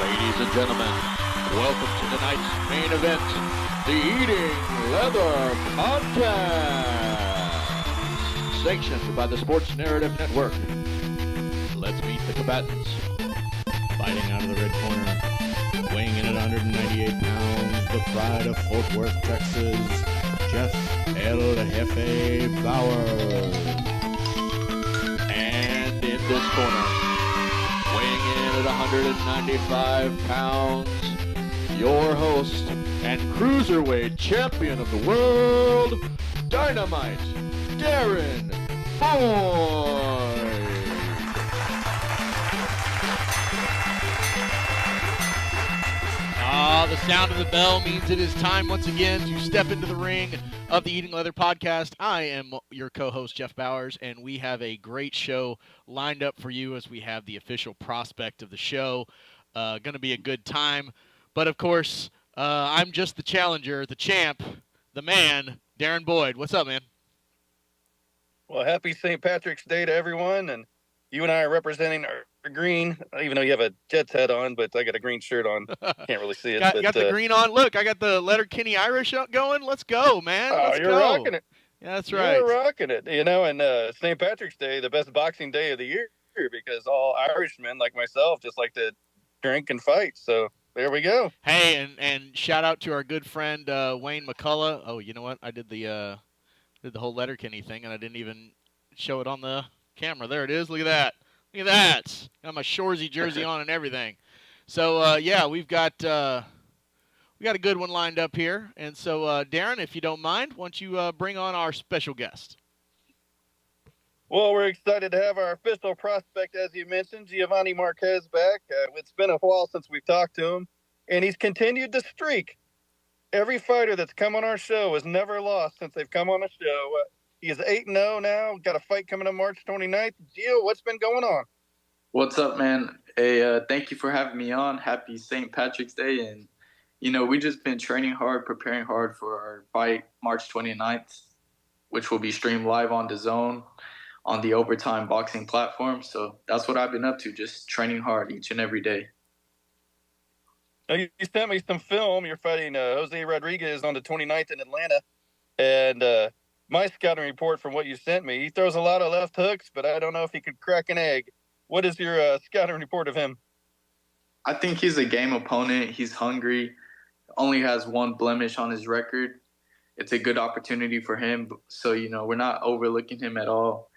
Ladies and gentlemen, welcome to tonight's main event, the Eating Leather Podcast, sanctioned by the Sports Narrative Network. Let's meet the combatants. Fighting out of the red corner, weighing in at 198 pounds, the pride of Fort Worth, Texas, Jeff El Jefe Bowers. And in this corner, weighing in at 195 pounds, your host and cruiserweight champion of the world, Dynamite Darren Boyd. The sound of the bell means it is time once again to step into the ring of the Eating Leather Podcast. I am your co-host, Jeff Bowers, and we have a great show lined up for you as we have the official prospect of the show. Going to be a good time. But, of course, I'm just the challenger, the champ, the man, Darren Boyd. What's up, man? Well, happy St. Patrick's Day to everyone, and you and I are representing our green, even though you have a Jets hat on, but I got a green shirt on. Can't really see it. got the green on. Look, I got the Letterkenny Irish going. Let's go, man. Oh, you're rocking it. Yeah, that's right. You're rocking it. You know, and St. Patrick's Day, the best boxing day of the year, because all Irishmen like myself just like to drink and fight. So there we go. Hey, and shout out to our good friend Wayne McCullough. Oh, you know what? I did the whole Letterkenny thing, and I didn't even show it on the camera. There it is. Look at that. Look at that. Got my Shoresy jersey on and everything. So, yeah, we got a good one lined up here. And so, Darren, if you don't mind, why don't you bring on our special guest? Well, we're excited to have our official prospect, as you mentioned, Gio Marquez, back. It's been a while since we've talked to him, and he's continued to streak. Every fighter that's come on our show has never lost since they've come on the show. He is 8-0 now. Got a fight coming up March 29th. Gio, what's been going on? What's up, man? Hey, thank you for having me on. Happy St. Patrick's Day. And, you know, we just been training hard, preparing hard for our fight March 29th, which will be streamed live on DAZN on the Overtime Boxing platform. So that's what I've been up to, just training hard each and every day. Now, you sent me some film. You're fighting Jose Rodriguez on the 29th in Atlanta. And my scouting report from what you sent me, he throws a lot of left hooks, but I don't know if he could crack an egg. What is your scouting report of him? I think he's a game opponent. He's hungry, only has one blemish on his record. It's a good opportunity for him. So, you know, we're not overlooking him at all.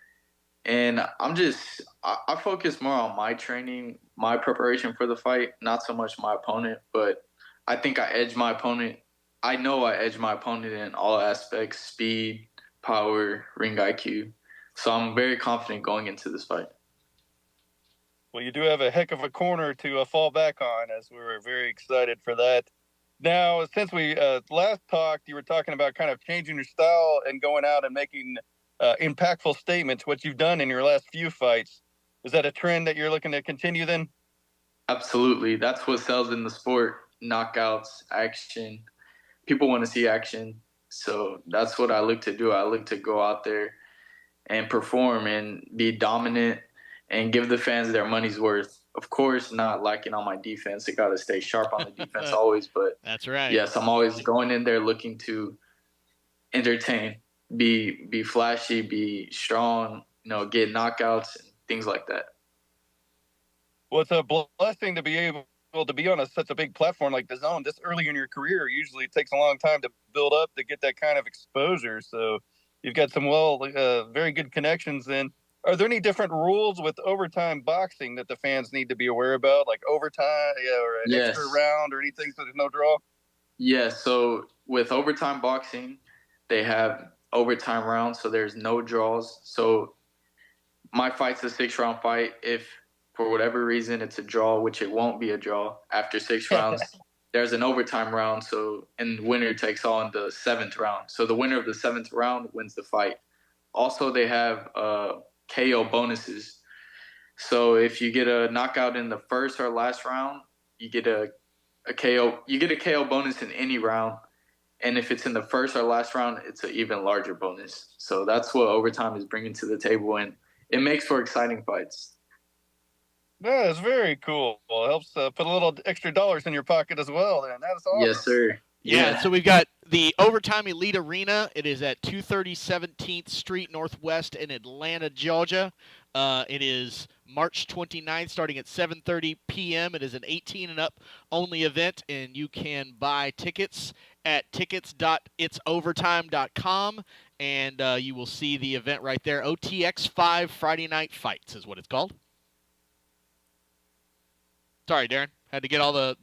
And I focus more on my training, my preparation for the fight, not so much my opponent. But I think I edge my opponent. I know I edge my opponent in all aspects, speed, power, ring IQ. So I'm very confident going into this fight. Well, you do have a heck of a corner to fall back on, as we were very excited for that. Now, since we last talked, you were talking about kind of changing your style and going out and making impactful statements, what you've done in your last few fights. Is that a trend that you're looking to continue then? Absolutely. That's what sells in the sport. Knockouts, action. People want to see action. So that's what I look to do. I look to go out there and perform and be dominant and give the fans their money's worth. Of course, not lacking on my defense. I got to stay sharp on the defense always. But that's right. Yes, I'm always going in there looking to entertain, be flashy, be strong, you know, get knockouts and things like that. Well, it's a blessing to be able to be on such a big platform like DAZN this early in your career. Usually it takes a long time to build up to get that kind of exposure. So you've got some very good connections in. Are there any different rules with overtime boxing that the fans need to be aware about, like overtime or an extra round or anything so there's no draw? Yes. So with overtime boxing, they have overtime rounds, so there's no draws. So my fight's a 6-round fight. If for whatever reason it's a draw, which it won't be a draw after 6 rounds, there's an overtime round. So and winner takes all in the 7th round. So the winner of the 7th round wins the fight. Also, they have KO bonuses. So if you get a knockout in the first or last round, you get a KO. You get a KO bonus in any round. And if it's in the first or last round, it's an even larger bonus. So that's what overtime is bringing to the table, and it makes for exciting fights. Yeah, it's very cool. Well, it helps put a little extra dollars in your pocket as well. Then that's awesome. Yes, sir. Yeah, so we've got the Overtime Elite Arena. It is at 230 17th Street Northwest in Atlanta, Georgia. It is March 29th, starting at 7:30 p.m. It is an 18 and up only event, and you can buy tickets at tickets.itsovertime.com, and you will see the event right there. OTX5 Friday Night Fights is what it's called. Sorry, Darren, had to get all the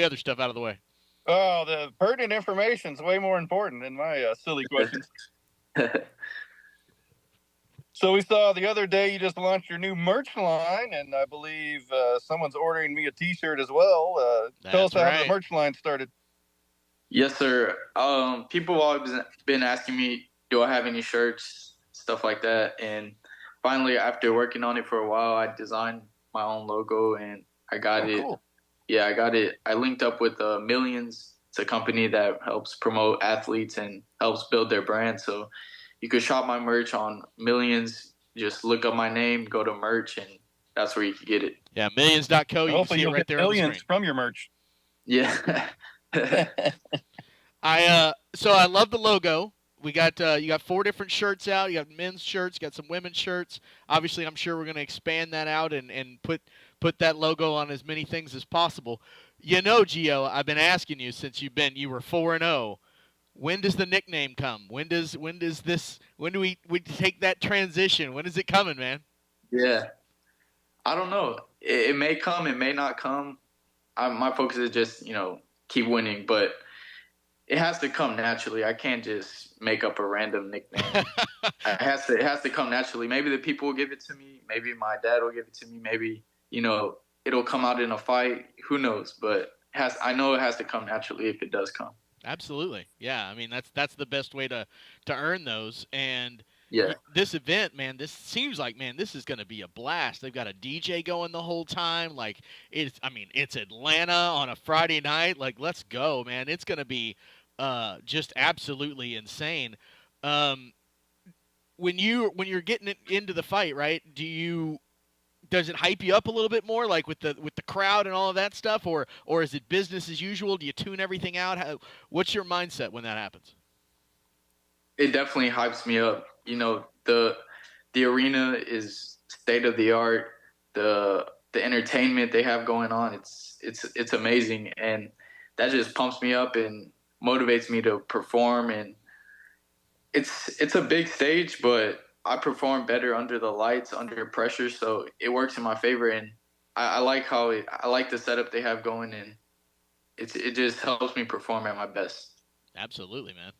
other stuff out of the way. Oh, the pertinent information is way more important than my silly questions. So we saw the other day you just launched your new merch line, and I believe someone's ordering me a T-shirt as well. Tell us how the merch line started. Yes, sir. People have always been asking me, do I have any shirts, stuff like that. And finally, after working on it for a while, I designed my own logo, and I got it. Cool. Yeah, I got it. I linked up with Millions. It's a company that helps promote athletes and helps build their brand. So you could shop my merch on Millions. Just look up my name, go to merch, and that's where you can get it. Yeah, millions.co. You Hopefully can see it right there millions on the screen. From your merch. Yeah. So I love the logo. We got you got 4 different shirts out. You got men's shirts, you got some women's shirts. Obviously, I'm sure we're going to expand that out and put that logo on as many things as possible. You know, Gio, I've been asking you since you were 4-0. When does the nickname come? When do we take that transition? When is it coming, man? Yeah. I don't know. It may come, it may not come. My focus is just, keep winning, but it has to come naturally. I can't just make up a random nickname. It has to come naturally. Maybe the people will give it to me. Maybe my dad will give it to me. Maybe, it'll come out in a fight. Who knows? But I know it has to come naturally if it does come. Absolutely. Yeah. I mean, that's the best way to earn those. And yeah, this event, man, this seems like, man, this is going to be a blast. They've got a DJ going the whole time. Like, it's Atlanta on a Friday night. Like, let's go, man. It's going to be just absolutely insane. When you're getting into the fight, right, does it hype you up a little bit more, like with the crowd and all of that stuff, or is it business as usual? Do you tune everything out? What's your mindset when that happens? It definitely hypes me up. The arena is state of the art. The entertainment they have going on, it's amazing, and that just pumps me up and motivates me to perform. And it's a big stage, but I perform better under the lights, under pressure, so it works in my favor. And I like I like the setup they have going, and it just helps me perform at my best. Absolutely, man.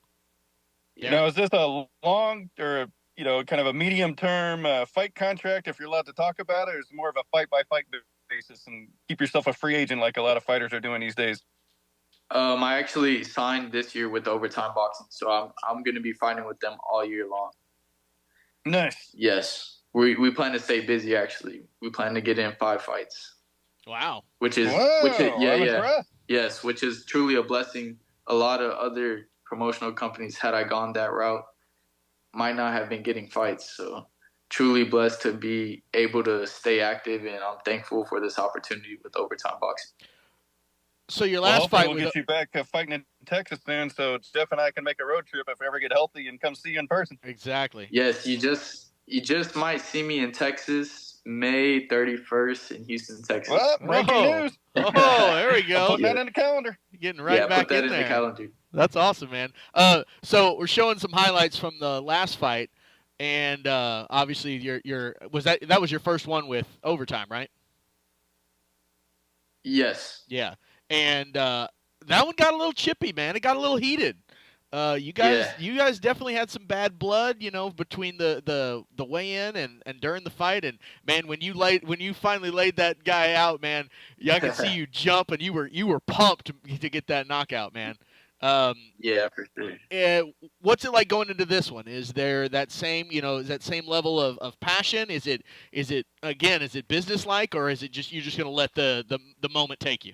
Yeah. Is this a long or kind of a medium-term fight contract, if you're allowed to talk about it, or is it more of a fight-by-fight basis and keep yourself a free agent like a lot of fighters are doing these days? I actually signed this year with Overtime Boxing, so I'm going to be fighting with them all year long. Nice. Yes. We plan to stay busy, actually. We plan to get in 5 fights. Wow. Which is Yes, which is truly a blessing. A lot of other promotional companies, had I gone that route, might not have been getting fights. So truly blessed to be able to stay active, and I'm thankful for this opportunity with Overtime Boxing. So your last fight will get you back fighting in Texas soon, so Jeff and I can make a road trip if we ever get healthy and come see you in person. Exactly. Yes, you just might see me in Texas May 31st in Houston, Texas. Well, breaking news. Oh, there we go. Putting that in the calendar. Getting right back put that in there. The calendar. That's awesome, man. So we're showing some highlights from the last fight, and obviously that was your first one with Overtime, right? Yes. Yeah. And that one got a little chippy, man. It got a little heated. You guys definitely had some bad blood, between the weigh-in and during the fight. And man, when you finally laid that guy out, man, I could see you jump, and you were pumped to get that knockout, man. Yeah, for sure. What's it like going into this one? Is there that same, is that same level of passion? Is it business-like, or is it just you're just gonna let the moment take you?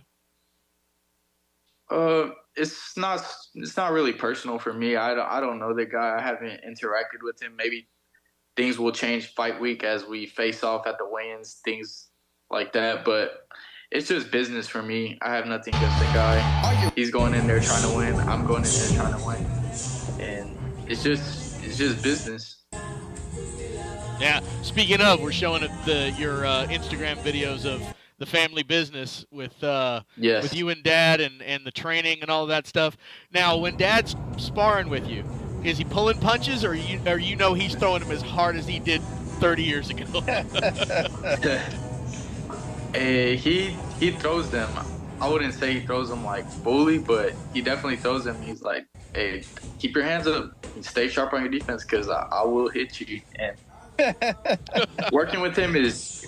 It's not really personal for me. I don't know the guy. I haven't interacted with him. Maybe things will change fight week as we face off at the weigh-ins. Things like that. But it's just business for me. I have nothing against the guy. He's going in there trying to win. I'm going in there trying to win, and it's just business. Yeah. Speaking of, we're showing your Instagram videos of the family business with Yes. you and Dad and the training and all of that stuff. Now, when Dad's sparring with you, is he pulling punches, or you know he's throwing them as hard as he did 30 years ago? He throws them. I wouldn't say he throws them like fully, but he definitely throws them. He's like, hey, keep your hands up, stay sharp on your defense, because I will hit you. And working with him is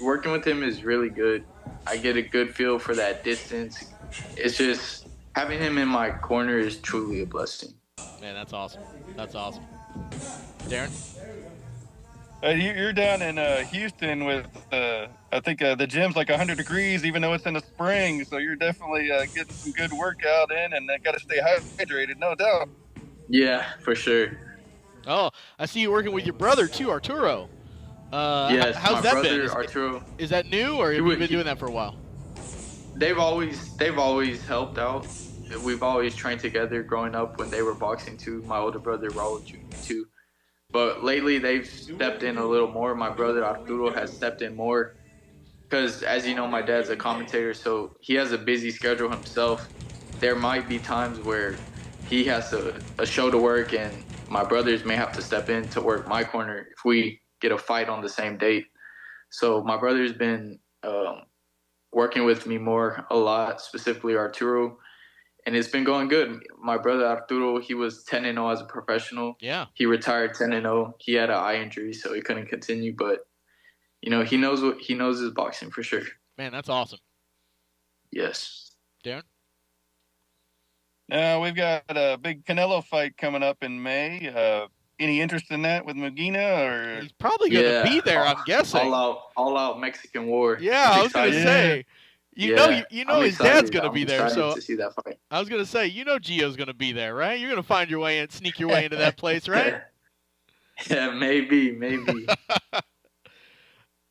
really good. I get a good feel for that distance. It's just having him in my corner is truly a blessing. Man, that's awesome. That's awesome. Darren? You're down in Houston with, I think the gym's like 100 degrees, even though it's in the spring. So you're definitely getting some good workout in, and got to stay hydrated, no doubt. Yeah, for sure. Oh, I see you working with your brother too, Arturo. Yes, how's my that brother, been? Arturo. Is that new, or have you been doing that for a while? They've always helped out. We've always trained together growing up when they were boxing too. My older brother, Raul Jr. too. But lately they've stepped in a little more. My brother Arturo has stepped in more because, as you know, my dad's a commentator, so he has a busy schedule himself. There might be times where he has a show to work, and my brothers may have to step in to work my corner if we get a fight on the same date. So my brother's been working with me a lot, specifically Arturo. And it's been going good. My brother Arturo, he was 10-0 as a professional. Yeah. He retired 10-0. He had an eye injury, so he couldn't continue. But he knows his boxing for sure. Man, that's awesome. Yes. Darren? We've got a big Canelo fight coming up in May. Any interest in that with Medina, or he's probably gonna be there? I'm guessing. All out Mexican war. Yeah, I was gonna say. You know his dad's gonna be there, so to see that fight. I was gonna say, Gio's gonna be there, right? You're gonna find your way in, sneak your way into that place, right? Yeah, maybe.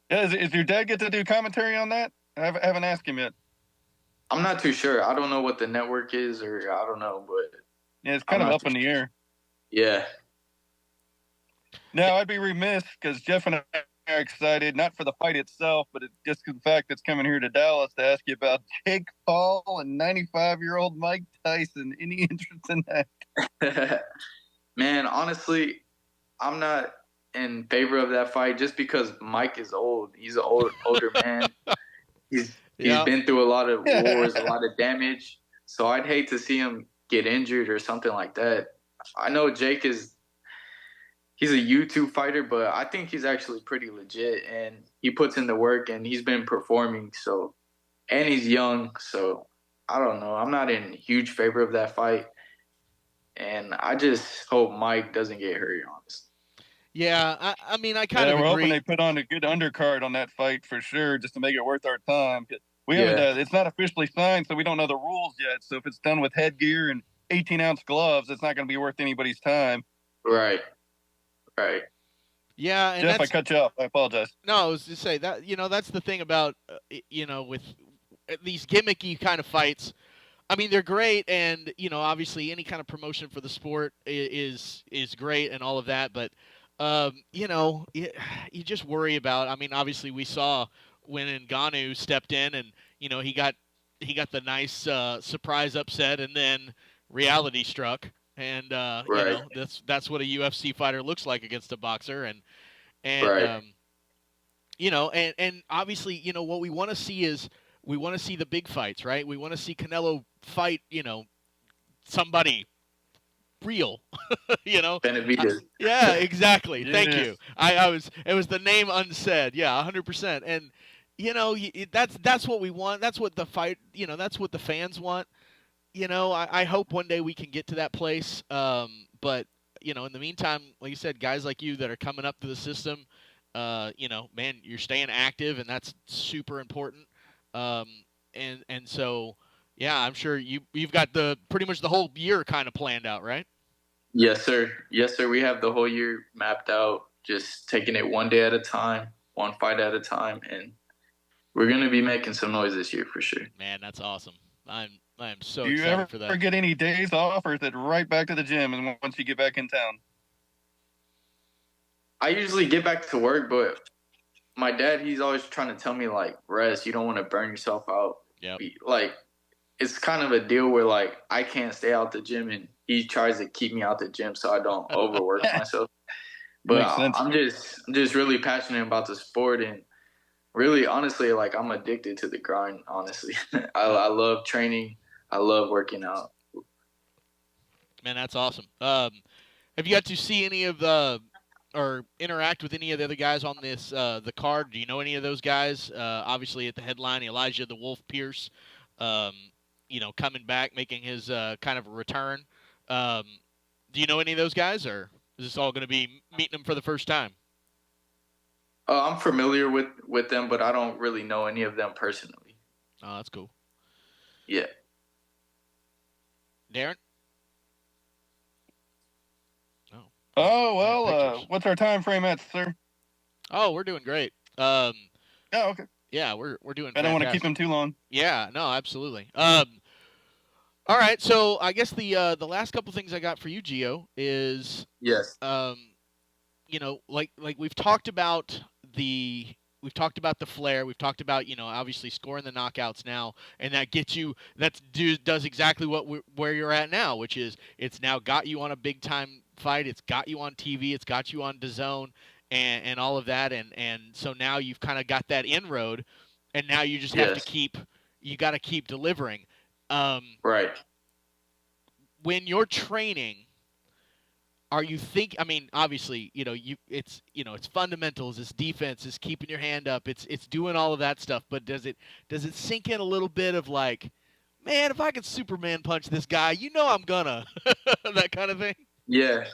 Is your dad get to do commentary on that? I haven't asked him yet. I'm not too sure. I don't know what the network is, or I don't know, but yeah, it's kind of up in the air. Yeah. No, I'd be remiss because Jeff and I are excited, not for the fight itself, but just the fact it's coming here to Dallas to ask you about Jake Paul and 95-year-old Mike Tyson. Any interest in that? Man, honestly, I'm not in favor of that fight just because Mike is old. He's an older man. He's been through a lot of wars, a lot of damage. So I'd hate to see him get injured or something like that. I know Jake he's a YouTube fighter, but I think he's actually pretty legit, and he puts in the work, and he's been performing. So, and he's young, so I don't know. I'm not in huge favor of that fight, and I just hope Mike doesn't get hurt, honestly. Yeah, I mean, I kind of agree. We're hoping they put on a good undercard on that fight for sure, just to make it worth our time. We haven't. It's not officially signed, so we don't know the rules yet. So if it's done with headgear and 18-ounce gloves, it's not going to be worth anybody's time. Right. Yeah, and Jeff, I cut you off. I apologize. No, I was to say that that's the thing about with these gimmicky kind of fights. I mean, they're great, and obviously any kind of promotion for the sport is great and all of that. But you just worry about. I mean, obviously we saw when Ngannou stepped in, and he got the nice surprise upset, and then reality struck. And right. that's what a UFC fighter looks like against a boxer, and right. And obviously what we want to see is the big fights, right? We want to see Canelo fight somebody real, Benavidez. Yeah, exactly. Yes. Thank you. It was the name unsaid. Yeah, 100%. And that's what we want. That's what the fight. That's what the fans want. I hope one day we can get to that place. But in the meantime, like you said, guys like you that are coming up through the system, man, you're staying active, and that's super important. And so, yeah, I'm sure you've got pretty much the whole year kind of planned out, right? Yes, sir. We have the whole year mapped out, just taking it one day at a time, one fight at a time, and We're gonna be making some noise this year for sure. Man, that's awesome. I am so Do you excited ever for that. get any days off, or is it right back to the gym and once you get back in town? I usually get back to work, but my dad, he's always trying to tell me, like, rest. You don't want to burn yourself out. Yep. Like, it's kind of a deal where, like, I can't stay out the gym, and he tries to keep me out the gym so I don't overwork myself. But I'm just really passionate about the sport, and really, honestly, like, I'm addicted to the grind, honestly. I love training. I love working out. Man, that's awesome. Have you got to see any of the or interact with any of the other guys on this the card? Do you know any of those guys? Obviously, at the headline, Elijah the Wolf Pierce, coming back, making his kind of a return. Do you know any of those guys, or is this all going to be meeting them for the first time? I'm familiar with them, but I don't really know any of them personally. Oh, that's cool. Yeah. Darren? Oh, well, what's our time frame at, sir? Oh, we're doing great. Oh, okay. Yeah, we're doing I don't want to keep fantastic. him too long. Yeah, no, absolutely. All right, so I guess the last couple things I got for you, Gio, is Yes. like we've talked about the flair, we've talked about obviously scoring the knockouts now, and that gets you does exactly where you're at now, which is it's now got you on a big time fight, it's got you on TV, it's got you on DAZN, and all of that, and so now you've kind of got that inroad, and now you just have to keep delivering. Right. When you're training, are you I mean, obviously, it's fundamentals, it's defense, it's keeping your hand up, it's doing all of that stuff, but does it sink in a little bit of like, man, if I could Superman punch this guy, I'm gonna that kind of thing? Yeah.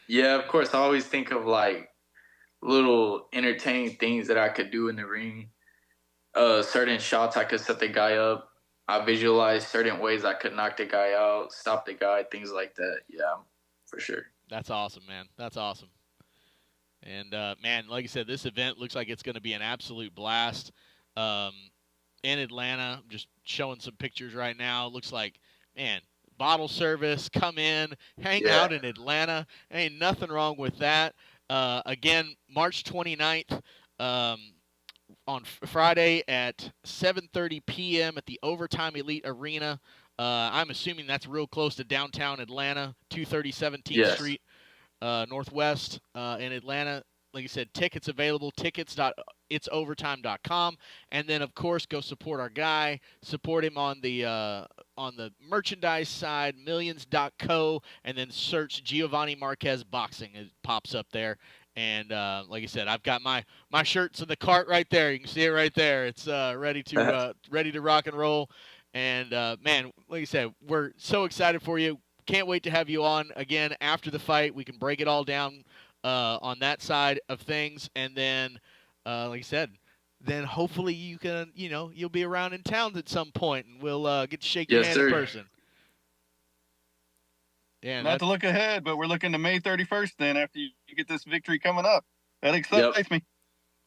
Yeah, of course. I always think of like little entertaining things that I could do in the ring. Certain shots I could set the guy up. I visualize certain ways I could knock the guy out, stop the guy, things like that. Yeah, for sure. That's awesome, man. That's awesome. And, man, like I said, this event looks like it's going to be an absolute blast. In Atlanta, I'm just showing some pictures right now. It looks like, man, bottle service, come in, hang out in Atlanta. Ain't nothing wrong with that. Again, March 29th, on Friday at 7:30 p.m. at the Overtime Elite Arena. I'm assuming that's real close to downtown Atlanta, 230 17th Street Northwest in Atlanta. Like I said, tickets available, tickets.itsovertime.com. And then, of course, go support our guy. Support him on the merchandise side, millions.co, and then search Giovanni Marquez Boxing. It pops up there. And like I said, I've got my shirts in the cart right there. You can see it right there. It's ready to rock and roll. And, man, like I said, we're so excited for you. Can't wait to have you on again after the fight. We can break it all down on that side of things. And then, like I said, then hopefully you can, you'll be around in town at some point, and we'll get to shake your hand in person. Yeah, not to look ahead, but we're looking to May 31st then after you get this victory coming up. That excites me.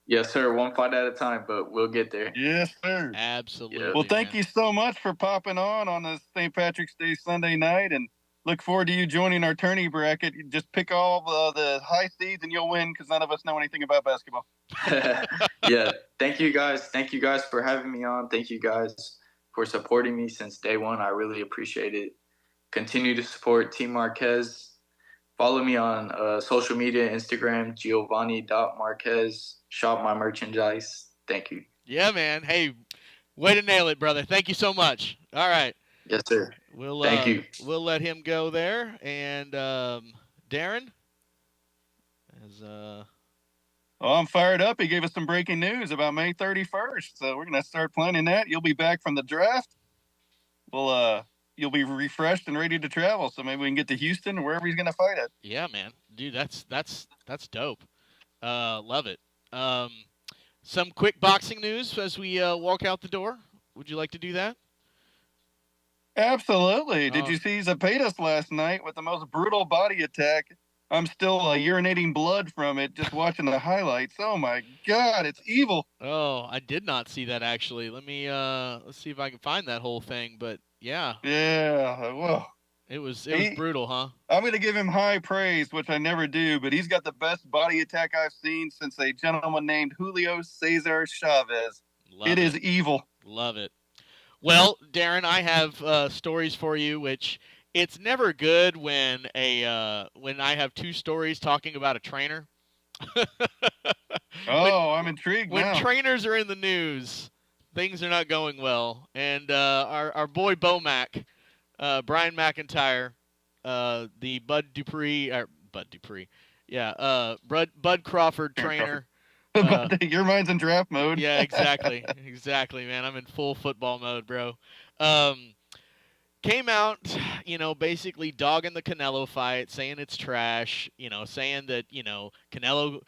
Yes, sir. One fight at a time, but we'll get there. Yes, sir. Absolutely. Well, thank you so much for popping on this St. Patrick's Day Sunday night, and look forward to you joining our tourney bracket. You just pick all the high seeds and you'll win because none of us know anything about basketball. Yeah. Thank you guys. Thank you guys for having me on. Thank you guys for supporting me since day one. I really appreciate it. Continue to support Team Marquez. Follow me on social media, Instagram, Giovanni.Marquez. Shop my merchandise. Thank you. Yeah, man. Hey, way to nail it, brother. Thank you so much. All right. Yes, sir. Thank you. We'll let him go there. And Darren? I'm fired up. He gave us some breaking news about May 31st. So we're going to start planning that. You'll be back from the draft. You'll be refreshed and ready to travel. So maybe we can get to Houston or wherever he's going to fight at. Yeah, man. Dude, that's dope. Love it. Some quick boxing news as we walk out the door. Would you like to do that? Absolutely. Did you see Zapatas last night with the most brutal body attack I'm still urinating blood from it just watching the highlights. Oh my God, it's evil. Oh, I did not see that actually. Let me let's see if I can find that whole thing. But yeah, Yeah, well, it was he. brutal, huh? I'm going to give him high praise, which I never do, but he's got the best body attack I've seen since a gentleman named Julio Cesar Chavez. Love It is evil. Love it. Well, Darren, I have stories for you, which it's never good when when I have two stories talking about a trainer. when Oh, I'm intrigued when now. trainers are in the news, things are not going well. And our boy Bomac, Brian McIntyre, the Bud Dupree, yeah, Bud Crawford trainer. Your mind's in draft mode. Yeah, exactly, man. I'm in full football mode, bro. Um, Came out, basically dogging the Canelo fight, saying it's trash, saying that, Canelo,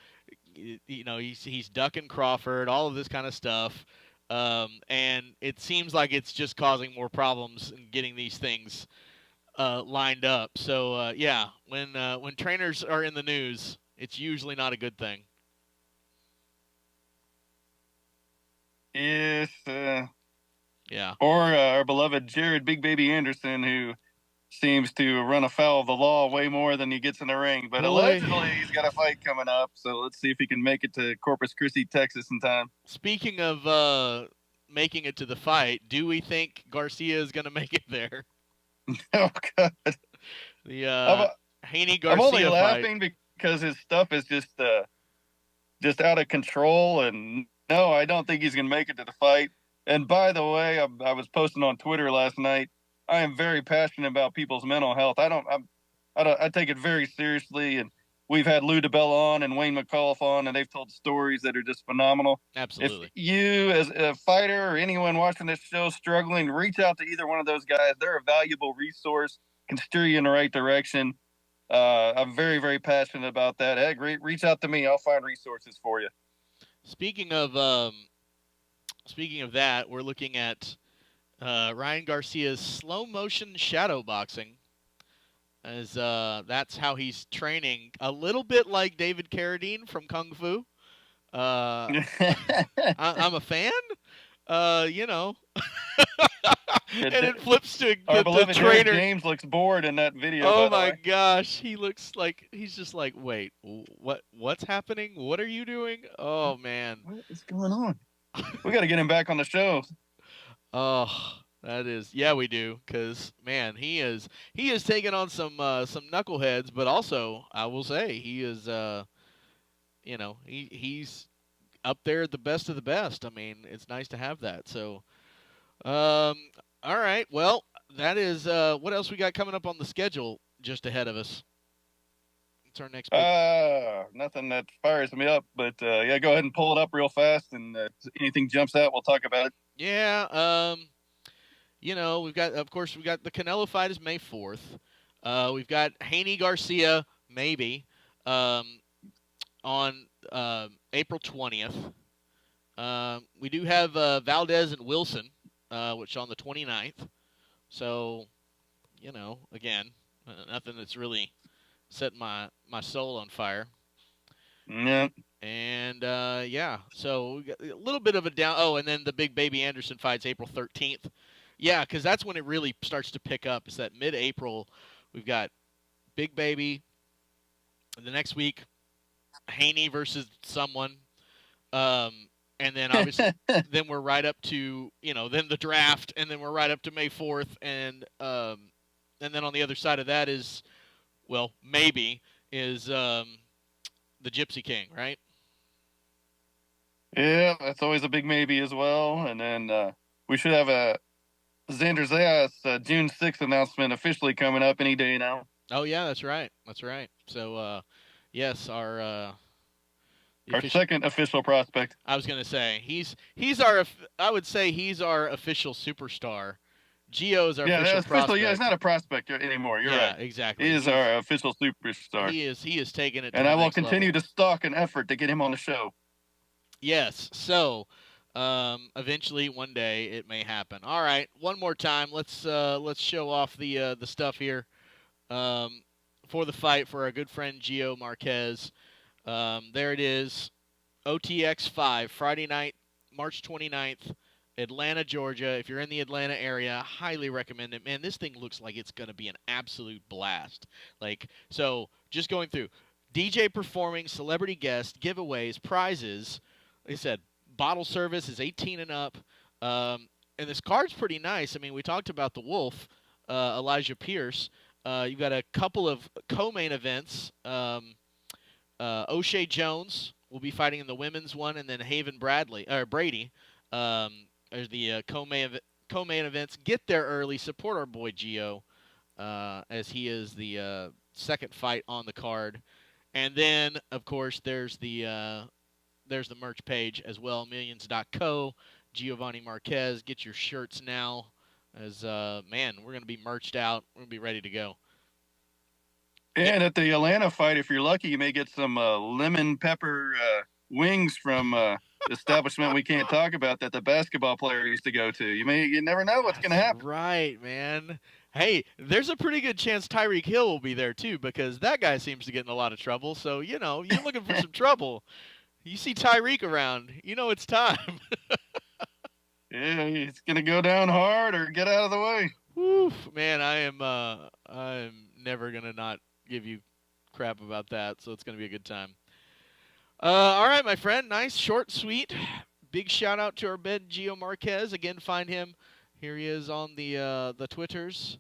he's ducking Crawford, all of this kind of stuff. And it seems like it's just causing more problems in getting these things lined up. So, yeah, when trainers are in the news, it's usually not a good thing. Yes. Yeah. Or our beloved Jared Big Baby Anderson, who seems to run afoul of the law way more than he gets in the ring. But allegedly, he's got a fight coming up. So let's see if he can make it to Corpus Christi, Texas in time. Speaking of making it to the fight, do we think Garcia is going to make it there? Oh, God. The Haney Garcia I'm only fight. laughing because his stuff is just out of control. And no, I don't think he's going to make it to the fight. And by the way, I was posting on Twitter last night. I am very passionate about people's mental health. I take it very seriously. And we've had Lou DeBella on and Wayne McCullough on, and they've told stories that are just phenomenal. Absolutely. If you, as a fighter or anyone watching this show struggling, reach out to either one of those guys. They're a valuable resource, can steer you in the right direction. I'm very, very passionate about that. Hey, reach out to me. I'll find resources for you. Speaking of that, we're looking at Ryan Garcia's slow motion shadow boxing, as that's how he's training, a little bit like David Carradine from Kung Fu. I'm a fan. And it flips to our the beloved trainer. James looks bored in that video. Oh my gosh, he looks like he's just like, wait, what's happening? What are you doing? Oh man, what is going on? We got to get him back on the show. Oh, that is, yeah, we do, because man, he is taking on some knuckleheads, but also I will say he is he's up there at the best of the best. I mean, it's nice to have that. So, all right, well, that is what else we got coming up on the schedule just ahead of us. What's our next? Nothing that fires me up, but yeah, go ahead and pull it up real fast, and anything jumps out, we'll talk about it. Yeah, we've got the Canelo fight is May 4th. We've got Haney Garcia maybe on April 20th. We do have Valdez and Wilson, which on the 29th. So, again, nothing that's really setting my soul on fire. Yeah. And yeah, so we got a little bit of a down. Oh, and then the Big Baby Anderson fight's April 13th. Yeah, because that's when it really starts to pick up. It's that mid-April. We've got Big Baby. The next week, Haney versus someone. And then obviously, then we're right up to then the draft, and then we're right up to May 4th, and then on the other side of that is, well, maybe is the Gypsy King, right? Yeah, that's always a big maybe as well. And then we should have a Xander Zayas June 6th announcement officially coming up any day now. Oh yeah, that's right. So yes, our second official prospect. I was gonna say I would say he's our official superstar. Gio's our official prospect. Yeah, he's not a prospect anymore. You're right. Exactly. He is our official superstar. He is taking it. And I will continue to stalk an effort to get him on the show. Yes. So, eventually, one day, it may happen. All right. One more time. Let's show off the stuff here. for the fight for our good friend Gio Marquez. There it is, OTX 5, Friday night, March 29th, Atlanta, Georgia. If you're in the Atlanta area, highly recommend it. Man, this thing looks like it's going to be an absolute blast. So just going through, DJ performing, celebrity guest, giveaways, prizes. Like I said, bottle service is 18 and up. And this card's pretty nice. I mean, we talked about the Wolf, Elijah Pierce. You've got a couple of co-main events. O'Shea Jones will be fighting in the women's one, and then Haven Brady. There's the co-main events. Get there early. Support our boy Gio, as he is the second fight on the card. And then, of course, there's the merch page as well, millions.co. Giovanni Marquez. Get your shirts now, as man, we're going to be merched out. We're going to be ready to go. And at the Atlanta fight, if you're lucky, you may get some lemon pepper wings from establishment we can't talk about that the basketball player used to go to. You never know what's going to happen. Right, man. Hey, there's a pretty good chance Tyreek Hill will be there too, because that guy seems to get in a lot of trouble. So, you're looking for some trouble. You see Tyreek around, it's time. Yeah, he's going to go down hard or get out of the way. Woof, man, I'm never going to not give you crap about that, so it's going to be a good time. All right, my friend. Nice, short, sweet. Big shout out to our bed, Gio Marquez. Again, find him. Here he is on the Twitters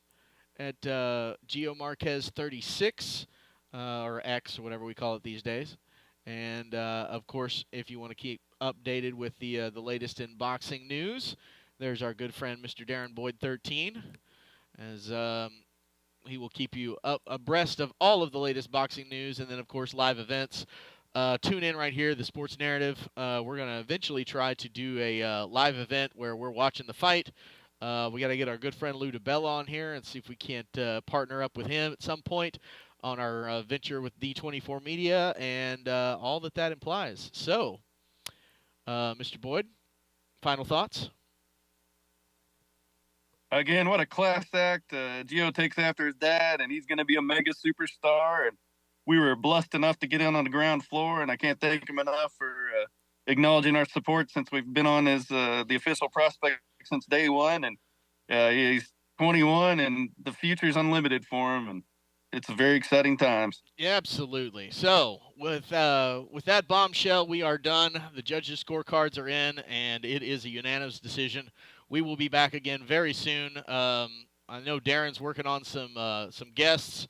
at Gio Marquez 36 or X or whatever we call it these days. And of course, if you want to keep updated with the latest in boxing news, there's our good friend Mr. Darren Boyd 13, as he will keep you abreast of all of the latest boxing news, and then of course live events. Tune in right here, the Sports Narrative. We're going to eventually try to do a live event where we're watching the fight. We got to get our good friend Lou DeBella on here and see if we can't partner up with him at some point on our venture with D24 Media and all that implies. So, Mr. Boyd, final thoughts? Again, what a class act. Gio takes after his dad, and he's going to be a mega superstar. And we were blessed enough to get in on the ground floor, and I can't thank him enough for acknowledging our support since we've been on as the official prospect since day one. And he's 21, and the future's unlimited for him, and it's very exciting times. Yeah, absolutely. So, with that bombshell, we are done. The judges' scorecards are in, and it is a unanimous decision. We will be back again very soon. I know Darren's working on some guests.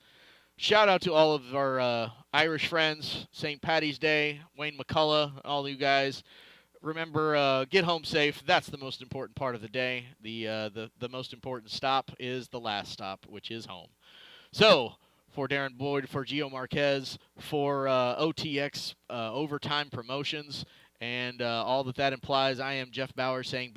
Shout out to all of our Irish friends. St. Paddy's Day, Wayne McCullough, all you guys. Remember, get home safe. That's the most important part of the day. The most important stop is the last stop, which is home. So, for Darren Boyd, for Gio Marquez, for OTX Overtime Promotions, and all that implies, I am Jeff Bauer saying be